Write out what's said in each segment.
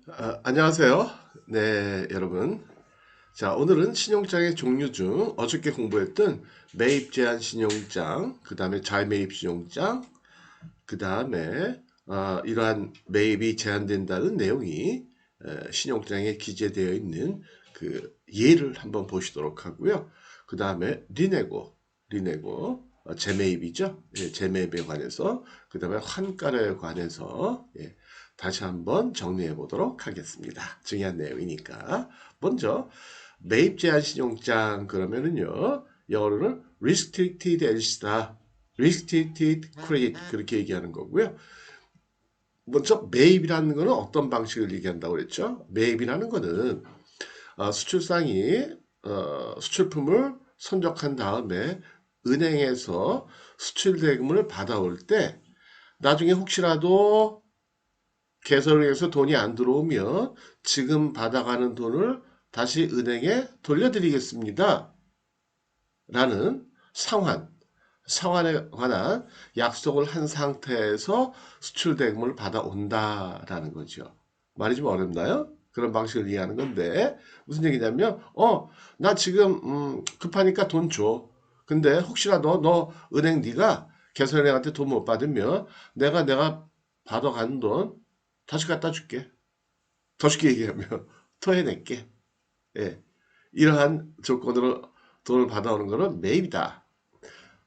안녕하세요. 네, 여러분. 자, 오늘은 신용장의 종류 중 어저께 공부했던 매입 제한 신용장, 그 다음에 잘매입 신용장, 그 다음에 이러한 매입이 제한된다는 내용이 신용장에 기재되어 있는 그 예를 한번 보시도록 하고요. 그 다음에 리네고, 재매입이죠. 예, 재매입에 관해서, 그 다음에 환가에 관해서 다시 한번 정리해 보도록 하겠습니다. 중요한 내용이니까. 먼저 매입 제한 신용장 그러면은요. 영어로는 restricted asset다. restricted credit 그렇게 얘기하는 거고요. 먼저 매입이라는 거는 어떤 방식을 얘기한다고 그랬죠? 매입이라는 거는 수출상이 수출품을 선적한 다음에 은행에서 수출 대금을 받아올 때 나중에 혹시라도 개설을 해서 돈이 안 들어오면 지금 받아가는 돈을 다시 은행에 돌려드리겠습니다. 라는 상환에 관한 약속을 한 상태에서 수출 대금을 받아온다라는 거죠. 말이 좀 어렵나요? 그런 방식을 이해하는 건데 무슨 얘기냐면 나 지금 급하니까 돈 줘. 근데 혹시라도 너 은행 네가 개설은행한테 돈 못 받으면 내가 받아간 돈 다시 갖다 줄게. 더 쉽게 얘기하면 토해낼게. 예. 이러한 조건으로 돈을 받아오는 거는 매입이다.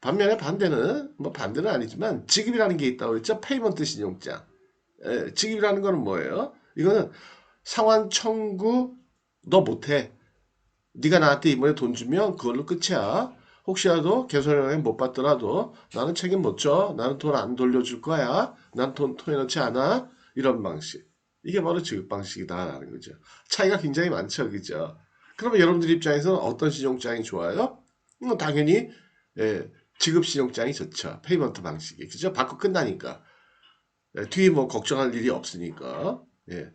반면에 반대는 뭐 반대는 아니지만 지급이라는 게 있다고 했죠. 페이먼트 신용장. 예, 지급이라는 거는 뭐예요? 이거는 상환 청구 너 못해. 네가 나한테 이번에 돈 주면 그걸로 끝이야. 혹시라도 개설형에 못 받더라도 나는 책임 못 져. 나는 돈 안 돌려줄 거야. 난 돈 토해놓지 않아. 이런 방식. 이게 바로 지급 방식이다라는 거죠. 차이가 굉장히 많죠. 그죠? 그러면 여러분들 입장에서는 어떤 신용장이 좋아요? 당연히 예, 지급 신용장이 좋죠. 페이먼트 방식이. 그죠? 받고 끝나니까. 예, 뒤에 뭐 걱정할 일이 없으니까. 예.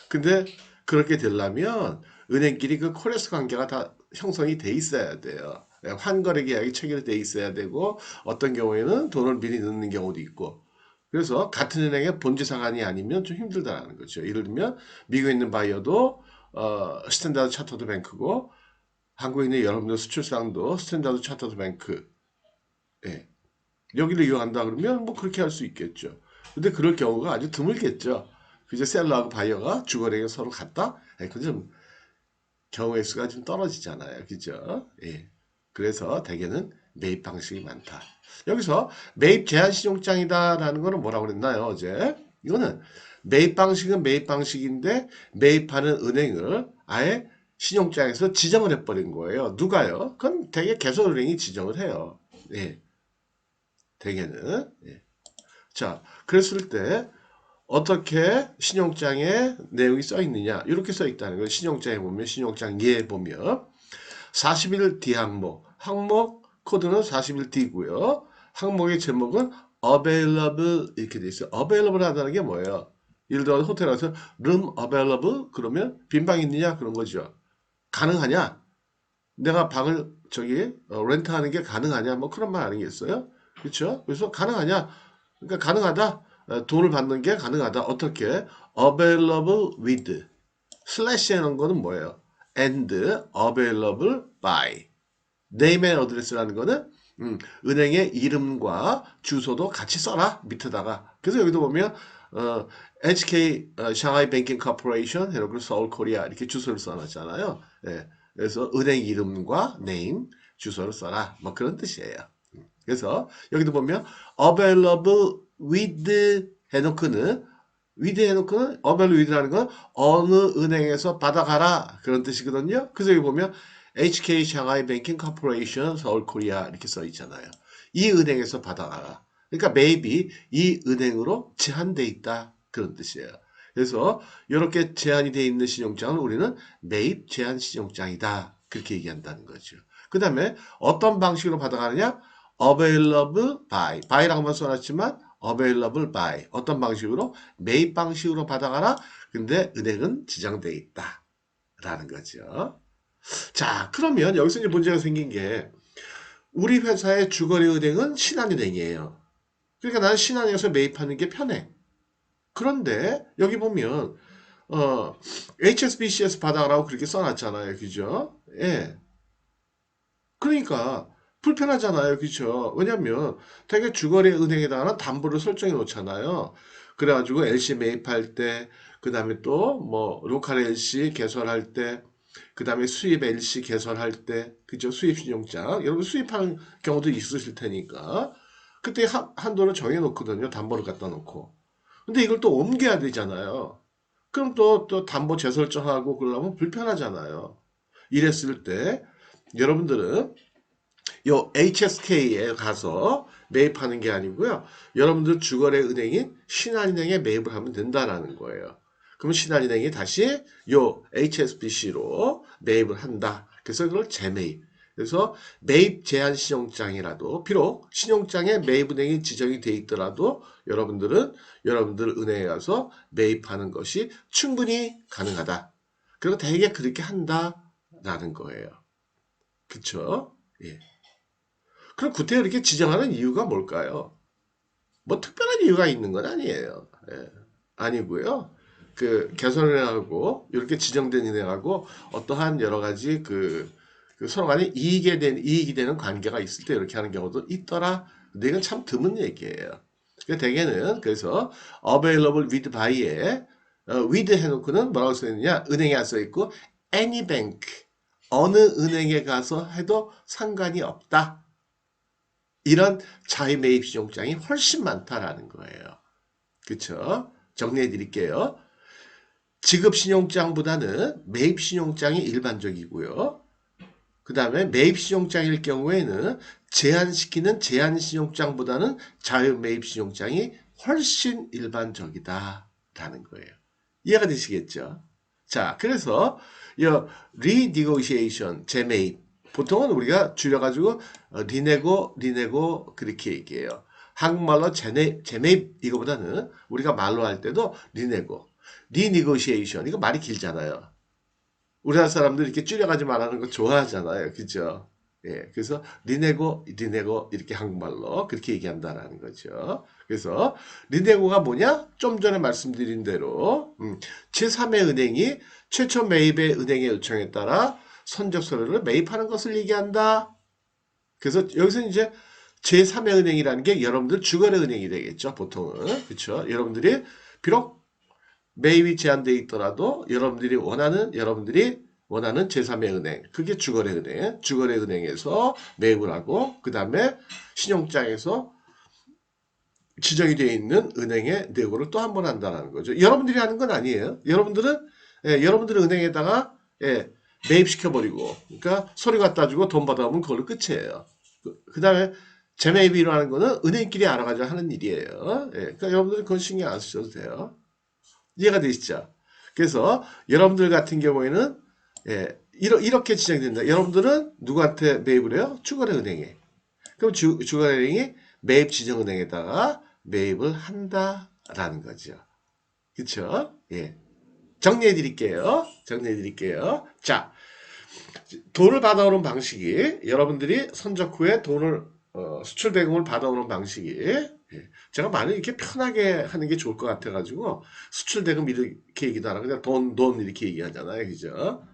근데 그렇게 되려면 은행끼리 그 코레스 관계가 다 형성이 돼 있어야 돼요. 예, 환거래 계약이 체결돼 있어야 되고 어떤 경우에는 돈을 미리 넣는 경우도 있고. 그래서 같은 은행의 본지 상환이 아니면 좀 힘들다는 거죠. 예를 들면 미국에 있는 바이어도 스탠다드 차터드 뱅크고 한국에 있는 여러분들 수출상도 스탠다드 차터드 뱅크. 예. 여기를 이용한다 그러면 뭐 그렇게 할 수 있겠죠. 근데 그럴 경우가 아주 드물겠죠. 그저 셀러하고 바이어가 주거래에 서로 갔다? 그건 좀 경우의 수가 좀 떨어지잖아요. 그죠? 예. 그래서 대개는 매입 방식이 많다. 여기서 매입 제한 신용장이다라는 거는 뭐라고 그랬나요, 어제? 이거는 매입 방식은 매입 방식인데 매입하는 은행을 아예 신용장에서 지정을 해버린 거예요. 누가요? 그건 대개 개설은행이 지정을 해요. 예, 대개는. 예. 자, 그랬을 때 어떻게 신용장에 내용이 써 있느냐? 이렇게 써 있다는 거예요. 신용장에 보면 신용장 예에 보면 41D 항목 코드는 41D고요. 항목의 제목은 available 이렇게 돼 있어요. available 하다는 게 뭐예요? 예를 들어 호텔 가서 room available 그러면 빈방 있느냐 그런 거죠. 가능하냐? 내가 방을 렌트하는 게 가능하냐? 뭐 그런 말 아니겠어요? 그렇죠? 그래서 가능하냐? 그러니까 가능하다. 돈을 받는 게 가능하다. 어떻게? available with 슬래시 하는 거는 뭐예요? and available by name and address라는 거는 은행의 이름과 주소도 같이 써라 밑에다가. 그래서 여기도 보면 HK 샹하이 뱅킹 코퍼레이션 해놓고 서울 코리아 이렇게 주소를 써놨잖아요. 예. 그래서 은행 이름과 name 주소를 써라. 뭐 그런 뜻이에요. 그래서 여기도 보면 available with 해놓고는 available with라는 건 어느 은행에서 받아가라 그런 뜻이거든요. 그래서 여기 보면 HK 샹하이 뱅킹 코퍼레이션 서울 코리아 이렇게 써 있잖아요. 이 은행에서 받아가라. 그러니까 매입이 이 은행으로 제한돼 있다 그런 뜻이에요. 그래서 이렇게 제한이 돼 있는 신용장은 우리는 매입 제한 신용장이다 그렇게 얘기한다는 거죠. 그 다음에 어떤 방식으로 받아가느냐? available by라고만 써놨지만 available by 어떤 방식으로? 매입 방식으로 받아가라. 근데 은행은 지정돼 있다 라는 거죠. 자, 그러면 여기서 이제 문제가 생긴 게 우리 회사의 주거래 은행은 신한은행이에요. 그러니까 나는 신한은행에서 매입하는 게 편해. 그런데 여기 보면 HSBC에서 받아라고 그렇게 써놨잖아요. 그죠? 예. 그러니까 불편하잖아요. 그죠? 왜냐면 되게 주거래 은행에다가 담보를 설정해 놓잖아요. 그래가지고 LC 매입할 때, 그 다음에 또 뭐 로컬 LC 개설할 때, 그 다음에 수입 LC 개설할 때, 그죠? 수입 신용장. 여러분 수입하는 경우도 있으실 테니까. 그때 한도를 정해 놓거든요. 담보를 갖다 놓고. 근데 이걸 또 옮겨야 되잖아요. 그럼 또 담보 재설정하고 그러려면 불편하잖아요. 이랬을 때 여러분들은 요 HSK에 가서 매입하는 게 아니고요. 여러분들 주거래 은행인 신한은행에 매입을 하면 된다라는 거예요. 그러면 신한은행이 다시 요 HSBC로 매입을 한다. 그래서 그걸 재매입. 그래서 매입 제한 신용장이라도 비록 신용장에 매입은행이 지정이 돼 있더라도 여러분들은 여러분들 은행에 가서 매입하는 것이 충분히 가능하다. 그리고 대개 그렇게 한다라는 거예요. 그쵸? 예. 그럼 구태 이렇게 지정하는 이유가 뭘까요? 뭐 특별한 이유가 있는 건 아니에요. 예. 아니고요. 그 개선은행하고 이렇게 지정된 은행하고 어떠한 여러 가지 그 서로 간에 이익이 되는 관계가 있을 때 이렇게 하는 경우도 있더라. 근데 이건 참 드문 얘기예요. 대개는 그래서 available with by에 with 해놓고는 뭐라고 써있느냐? 은행에 안 써있고 any bank 어느 은행에 가서 해도 상관이 없다. 이런 자유매입 신용장이 훨씬 많다라는 거예요. 그쵸? 정리해 드릴게요. 지급 신용장보다는 매입 신용장이 일반적이고요. 그 다음에 매입 신용장일 경우에는 제한시키는 제한 신용장보다는 자유 매입 신용장이 훨씬 일반적이다라는 거예요. 이해가 되시겠죠? 자, 그래서 이 renegotiation 재매입 보통은 우리가 줄여가지고 리네고 그렇게 얘기해요. 한국말로 재매입 이거보다는 우리가 말로 할 때도 리네고시에이션 이거 말이 길잖아요. 우리나라 사람들 이렇게 줄여가지고 말하는 거 좋아하잖아요. 그죠? 예, 그래서 리네고 이렇게 한국말로 그렇게 얘기한다라는 거죠. 그래서 리네고가 뭐냐? 좀 전에 말씀드린 대로 제3의 은행이 최초 매입의 은행의 요청에 따라 선적 서류를 매입하는 것을 얘기한다. 그래서 여기서 이제 제3의 은행이라는 게 여러분들 주거래 은행이 되겠죠. 보통은. 그렇죠? 여러분들이 비록 매입이 제한되어 있더라도 여러분들이 원하는 제3의 은행, 그게 주거래 은행, 주거래 은행에서 매입을 하고 그 다음에 신용장에서 지정이 되어 있는 은행의 내고를 또 한 번 한다는 거죠. 여러분들이 하는 건 아니에요. 여러분들은 은행에다가 매입시켜버리고, 그러니까 서류 갖다 주고 돈 받아오면 그걸로 끝이에요. 그 다음에 재매입이 일어나는 거는 은행끼리 알아가지고 하는 일이에요. 그러니까 여러분들은 그건 신경 안 쓰셔도 돼요. 이해가 되시죠? 그래서 여러분들 같은 경우에는 이렇게 지정된다. 여러분들은 누구한테 매입을 해요? 주거래 은행에. 그럼 주거래 은행이 매입 지정 은행에다가 매입을 한다라는 거죠. 그렇죠? 예. 정리해 드릴게요. 자, 돈을 받아오는 방식이 여러분들이 선적 후에 돈을 수출 대금을 받아오는 방식이 제가 많이 이렇게 편하게 하는 게 좋을 것 같아가지고 수출 대금 이렇게 얘기도 안 하고 그냥 돈 이렇게 얘기하잖아요, 그죠?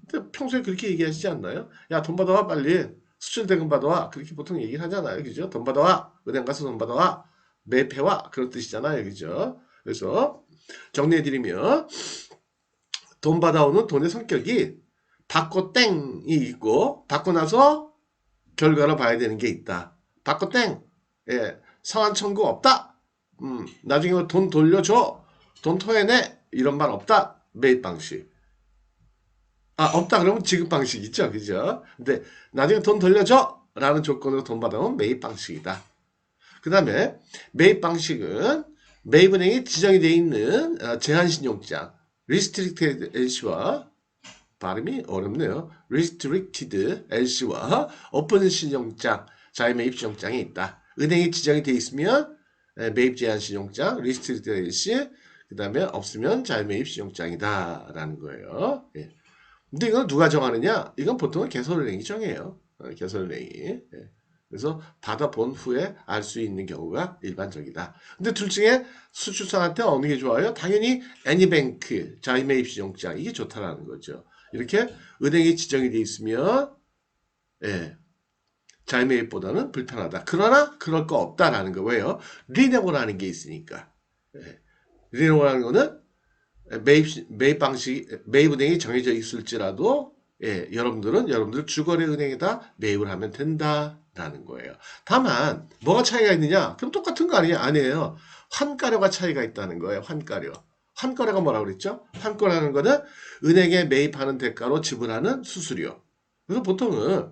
근데 평소에 그렇게 얘기하시지 않나요? 야, 돈 받아와 빨리 수출 대금 받아와 그렇게 보통 얘기를 하잖아요, 그죠? 돈 받아와 은행 가서 돈 받아와 매입해와 그런 뜻이잖아요, 그죠? 그래서 정리해드리면 돈 받아오는 돈의 성격이 받고 땡이 있고 받고 나서 결과를 봐야 되는 게 있다. 받고 땡. 상환 청구 없다. 나중에 돈 돌려줘. 돈 토해내. 이런 말 없다. 매입 방식. 없다 그러면 지급 방식 있죠. 그죠? 근데 나중에 돈 돌려줘. 라는 조건으로 돈 받아오면 매입 방식이다. 그 다음에 매입 방식은 매입은행이 지정이 되어 있는 제한신용장 Restricted LC와 발음이 어렵네요. Restricted LC와 오픈 신용장, 자유매입 신용장이 있다. 은행이 지정이 되어 있으면 매입 제한 신용장, Restricted LC, 그 다음에 없으면 자유매입 신용장이다라는 거예요. 예. 근데 이건 누가 정하느냐? 이건 보통은 개설은행이 정해요. 개설은행이. 예. 그래서 받아본 후에 알 수 있는 경우가 일반적이다. 근데 둘 중에 수출상한테 어느 게 좋아요? 당연히 애니뱅크, 자이매입 신용장 이게 좋다라는 거죠. 이렇게 은행이 지정이 돼 있으면 예, 자이매입보다는 불편하다. 그러나 그럴 거 없다라는 거. 왜요? 리네고라는 게 있으니까. 예, 리네고라는 거는 매입 방식, 매입 은행이 정해져 있을지라도 예, 여러분들 주거래 은행에다 매입을 하면 된다라는 거예요. 다만 뭐가 차이가 있느냐? 그럼 똑같은 거 아니에요. 환가료가 차이가 있다는 거예요. 환가료. 환가료가 뭐라고 그랬죠? 환가료라는 거는 은행에 매입하는 대가로 지불하는 수수료. 그래서 보통은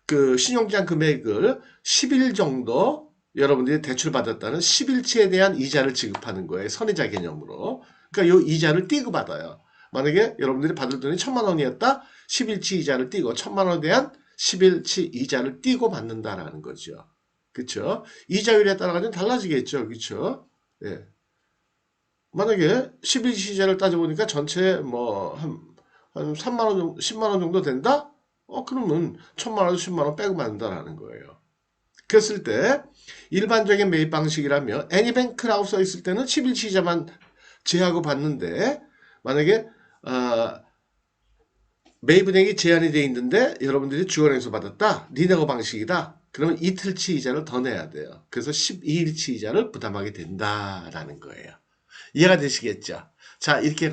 그 신용장 금액을 10일 정도 여러분들이 대출받았다는 10일치에 대한 이자를 지급하는 거예요. 선이자 개념으로. 그러니까 이 이자를 띄고 받아요. 만약에 여러분들이 받을 돈이 1,000만 원이었다. 10일치 이자를 띄고 1,000만 원에 대한 10일치 이자를 띄고 받는다라는 거죠. 그렇죠? 이자율에 따라 가지고 달라지겠죠. 그렇죠? 예. 만약에 10일치 이자를 따져보니까 전체 한 3만 원 정도, 10만 원 정도 된다? 그러면 1,000만 원에서 10만 원 빼고 받는다라는 거예요. 그랬을 때 일반적인 매입 방식이라면 애니뱅크라고 써 있을 때는 10일치 이자만 제하고 받는데 만약에 매입은행이 제한이 되어 있는데 여러분들이 주거래에서 받았다. 리네고 방식이다. 그러면 이틀치 이자를 더 내야 돼요. 그래서 12일치 이자를 부담하게 된다라는 거예요. 이해가 되시겠죠? 자, 이렇게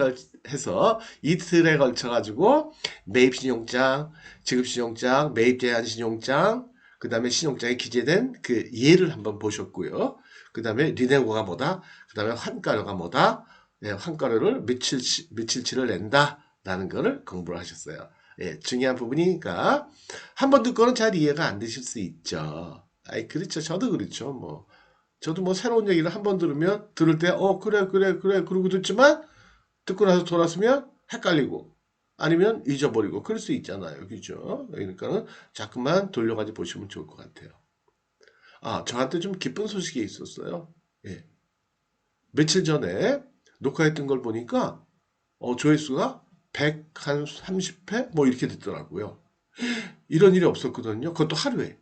해서 이틀에 걸쳐 가지고 매입 신용장, 지급 신용장, 매입 제한 신용장, 그 다음에 신용장에 기재된 그 예를 한번 보셨고요. 그 다음에 리네고가 뭐다? 그 다음에 환가료가 뭐다? 예, 환가료를 며칠치를 낸다라는 거를 공부를 하셨어요. 예, 중요한 부분이니까 한 번 듣고는 잘 이해가 안 되실 수 있죠. 아이, 그렇죠. 저도 그렇죠. 저도 새로운 얘기를 한 번 들으면 들을 때 그래 그러고 듣지만 듣고 나서 돌았으면 헷갈리고 아니면 잊어버리고 그럴 수 있잖아요. 그죠? 그러니까는 자꾸만 돌려가지고 보시면 좋을 것 같아요. 저한테 좀 기쁜 소식이 있었어요. 예. 며칠 전에 녹화했던 걸 보니까 조회수가 130회 이렇게 됐더라고요. 이런 일이 없었거든요. 그것도 하루에.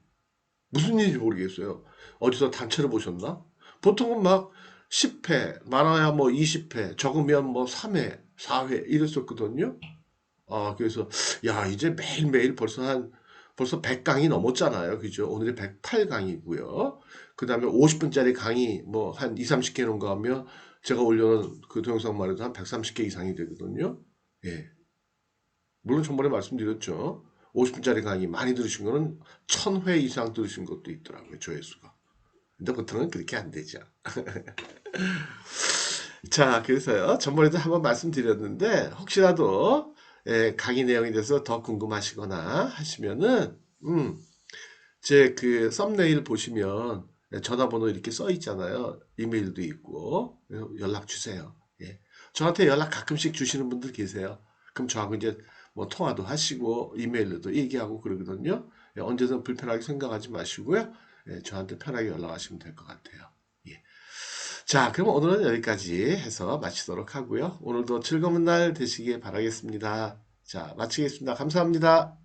무슨 일인지 모르겠어요. 어디서 단체로 보셨나? 보통은 막 10회, 많아야 20회, 적으면 3회, 4회 이랬었거든요. 그래서 야, 이제 매일매일 벌써 100강이 넘었잖아요. 그죠? 오늘이 108강이고요. 그 다음에 50분짜리 강의 한 2, 30개 놓은 거 하면 제가 올려놓은 그 동영상만 해도 한 130개 이상이 되거든요. 예. 물론 전번에 말씀드렸죠. 50분짜리 강의 많이 들으신 거는 1000회 이상 들으신 것도 있더라고요. 조회수가. 근데 보통은 그렇게 안 되죠. 자, 그래서요. 전번에도 한번 말씀드렸는데 혹시라도 강의 내용에 대해서 더 궁금하시거나 하시면은 제 그 썸네일 보시면 전화번호 이렇게 써 있잖아요. 이메일도 있고 연락 주세요. 예. 저한테 연락 가끔씩 주시는 분들 계세요. 그럼 저하고 이제 통화도 하시고 이메일로도 얘기하고 그러거든요. 언제든 불편하게 생각하지 마시고요. 저한테 편하게 연락하시면 될 것 같아요. 예. 자, 그럼 오늘은 여기까지 해서 마치도록 하고요. 오늘도 즐거운 날 되시길 바라겠습니다. 자, 마치겠습니다. 감사합니다.